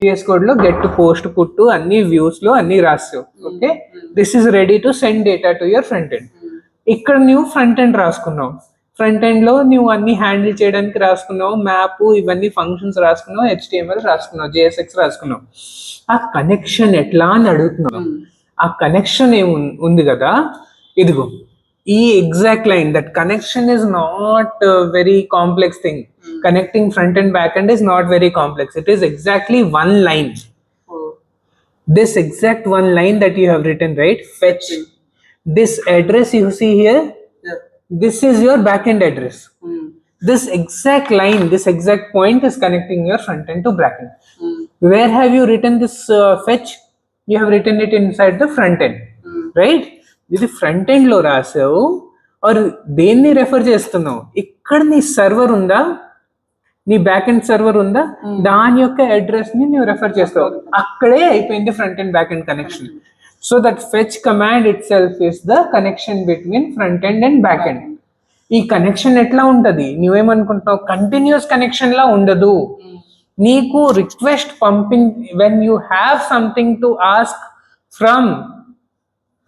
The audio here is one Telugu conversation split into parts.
VS Code లో గెట్ పోస్ట్ పుట్టు అన్ని వ్యూస్ లో అన్ని రాస్తావు. Okay, this is ready to send data to your front end. ఇక్కడ నువ్వు ఫ్రంట్ ఎండ్ రాసుకున్నావు. ఫ్రంట్ ఎండ్ లో నువ్వు అన్ని హ్యాండిల్ చేయడానికి రాసుకున్నావు, మ్యాప్ ఇవన్నీ ఫంక్షన్స్ రాసుకున్నావు, HTML రాసుకున్నావు, JSX రాసుకున్నావు. ఆ కనెక్షన్ ఎట్లా అని అడుగుతున్నావు. ఆ కనెక్షన్ ఉంది కదా, ఇదిగో ఈ exact line. That connection is not very complex thing. Connecting front and back end is not very complex. It is exactly one line. This exact one line that you have written, right? Fetch this address you see here. This is your backend address. This exact line, this exact point is connecting your front end to back end. Where have you written this fetch? You have written it inside the front end, right? This is front end lo rasavu or దేన్ని రెఫర్ చేస్తున్నావు? ఇక్కడ నీ సర్వర్ ఉందా, నీ బ్యాక్ ఎండ్ సర్వర్ ఉందా, దాని యొక్క అడ్రస్ ని నువ్వు రెఫర్ చేస్తావు. అక్కడే అయిపోయింది front and back end connection. So that fetch command itself is the connection between front end and back end. ఈ కనెక్షన్ ఎట్లా ఉంటది, నువ్వేమనుకుంటున్నావు? కంటిన్యూస్ కనెక్షన్ లా ఉండదు. నీకు రిక్వెస్ట్ పంపింగ్ when you have something to ask from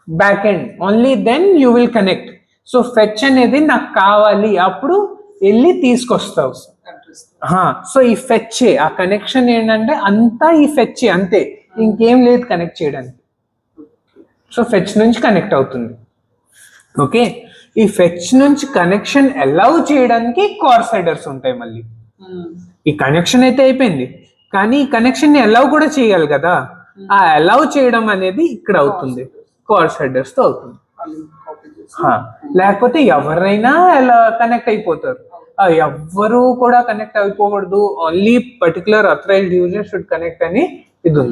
back end, only then you will connect. So fetch అనేది నాకు కావాలి, అప్పుడు వెళ్ళి తీసుకొస్తావు. సో ఈ ఫెచ్, ఆ కనెక్షన్ ఏంటంటే అంతా ఈ ఫెచ్ అంతే, ఇంకేం లేదు కనెక్ట్ చేయడానికి. సో ఫెచ్ నుంచి కనెక్ట్ అవుతుంది. ఓకే, ఈ ఫెచ్ నుంచి కనెక్షన్ అలౌ చేయడానికి కార్స్ హెడర్స్ ఉంటాయి. మళ్ళీ ఈ కనెక్షన్ అయితే అయిపోయింది, కానీ ఈ కనెక్షన్ ని అలౌ కూడా చేయాలి కదా. ఆ అలౌ చేయడం అనేది ఇక్కడ అవుతుంది, కార్స్ హెడర్స్ తో అవుతుంది. లేకపోతే ఎవరైనా అలా కనెక్ట్ అయిపోతారు. ఎవ్వరు కూడా కనెక్ట్ అయిపోకూడదు, only particular authorized user should connect అని ఇది ఉంది.